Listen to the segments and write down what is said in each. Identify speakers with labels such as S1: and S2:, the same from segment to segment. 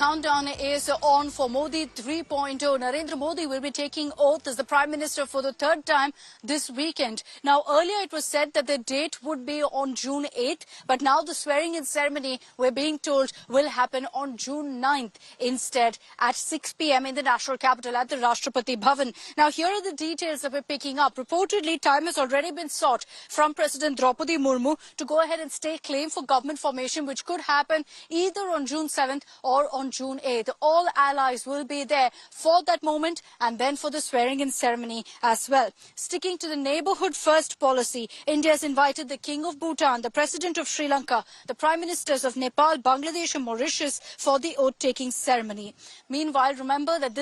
S1: countdown is on for Modi 3.0. Narendra Modi will be taking oath as the Prime Minister for the third time this weekend. Now, earlier it was said that the date would be on June 8th, but now the swearing-in ceremony, we're being told, will happen on June 9th instead at 6 p.m. in the national capital at the Rashtrapati Bhavan. Now, here are the details that we're picking up. Reportedly, time has already been sought from President Draupadi Murmu to go ahead and stake claim for government formation, which could happen either on June 7th or on June 8th. All allies will be there for that moment and then for the swearing-in ceremony as well. Sticking to the neighbourhood first policy, India has invited the King of Bhutan, the President of Sri Lanka, the Prime Ministers of Nepal, Bangladesh and Mauritius for the oath-taking ceremony. Meanwhile, remember that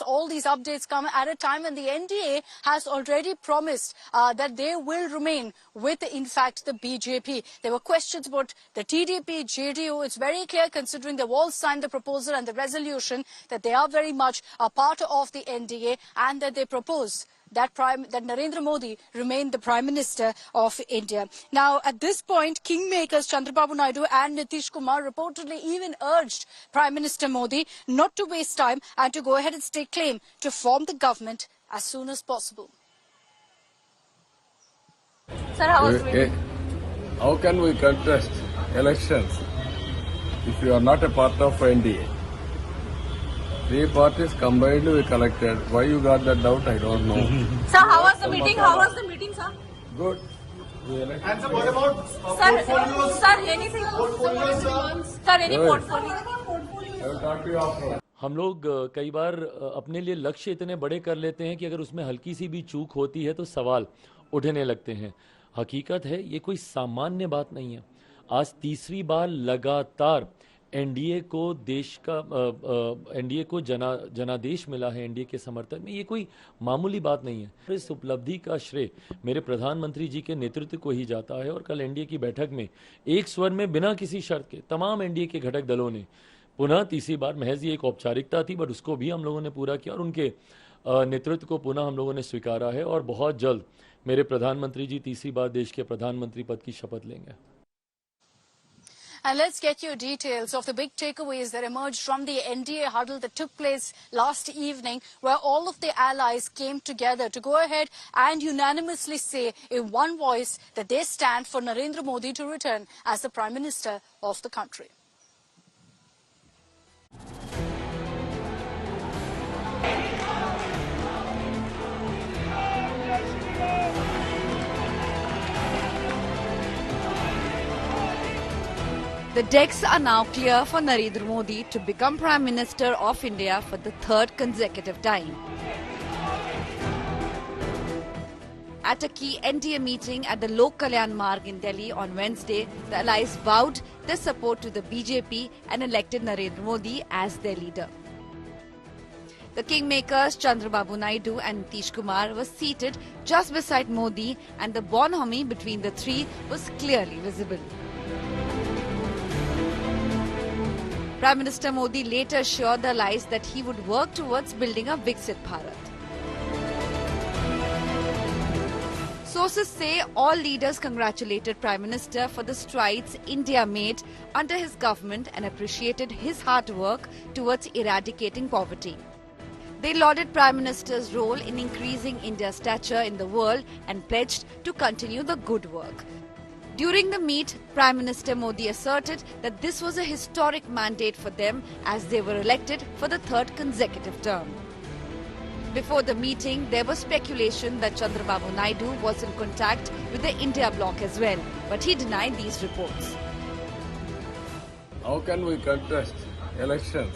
S1: all these updates come at a time when the NDA has already promised that they will remain with, in fact, the BJP. There were questions about the TDP, JDU. It's very clear, considering they've all signed the proposal and the resolution, that they are very much a part of the NDA and that they propose that Narendra Modi remain the Prime Minister of India. Now, at this point, kingmakers Chandrababu Naidu and Nitish Kumar reportedly even urged Prime Minister Modi not to waste time and to go ahead and stake claim to form the government as soon as possible. Sir,
S2: how can we contest elections if you are not a part of NDA? Three parties combined we collected. Why you got that doubt, I don't know.
S3: Sir, how was the meeting? How was the meeting, sir?
S2: Good.
S4: And sir, what about
S3: portfolios? Sir, anything? Sir, any portfolio?
S2: I will talk to you after.
S5: हम लोग कई बार अपने लिए लक्ष्य इतने बड़े कर लेते हैं कि अगर उसमें हल्की सी भी चूक होती है तो सवाल उठने लगते हैं। हकीकत है ये कोई सामान्य बात नहीं है। आज तीसरी बार लगातार एनडीए को जनादेश मिला है एनडीए के समर्थन में। ये कोई मामूली बात नहीं है। इस उपलब्धि का श्रेय मेरे प्रधानमंत्री जी के नेतृत्व को ही जाता है और कल एनडीए की बैठक में एक स्वर में बिना किसी शर्त के तमाम एनडीए के घटक दलों ने पुनः तीसरी बार, महज ये एक औपचारिकता थी बट उसको भी हम लोगों ने पूरा किया और उनके नेतृत्व को पुनः हम लोगों ने स्वीकारा है और बहुत जल्द मेरे प्रधानमंत्री जी तीसरी बार देश के प्रधानमंत्री पद की शपथ लेंगे।
S1: And let's get you details of the big takeaways that emerged from the NDA huddle that took place last evening, where all of the allies came together to go ahead and unanimously say in one voice that they stand for Narendra Modi to return as the Prime Minister of the country.
S6: The decks are now clear for Narendra Modi to become Prime Minister of India for the third consecutive time. At a key NDA meeting at the Lok Kalyan Marg in Delhi on Wednesday, the allies vowed their support to the BJP and elected Narendra Modi as their leader. The kingmakers Chandrababu Naidu and Nitish Kumar were seated just beside Modi, and the bonhomie between the three was clearly visible. Prime Minister Modi later assured the allies that he would work towards building a Viksit Bharat. Sources say all leaders congratulated Prime Minister for the strides India made under his government and appreciated his hard work towards eradicating poverty. They lauded Prime Minister's role in increasing India's stature in the world and pledged to continue the good work. During the meet, Prime Minister Modi asserted that this was a historic mandate for them as they were elected for the third consecutive term. Before the meeting, there was speculation that Chandrababu Naidu was in contact with the India bloc as well, but he denied these reports.
S2: How can we contest elections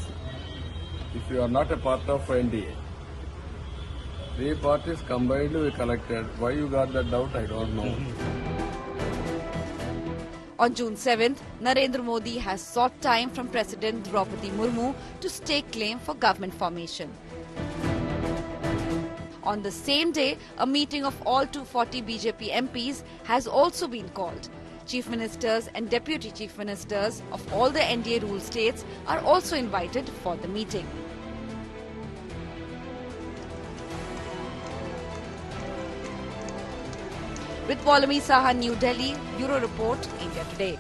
S2: if you are not a part of NDA? Three parties combined we collected. Why you got that doubt, I don't know.
S6: On June 7th, Narendra Modi has sought time from President Draupadi Murmu to stake claim for government formation. On the same day, a meeting of all 240 BJP MPs has also been called. Chief Ministers and Deputy Chief Ministers of all the NDA rule states are also invited for the meeting. With Paulami Saha, New Delhi, Bureau Report, India Today.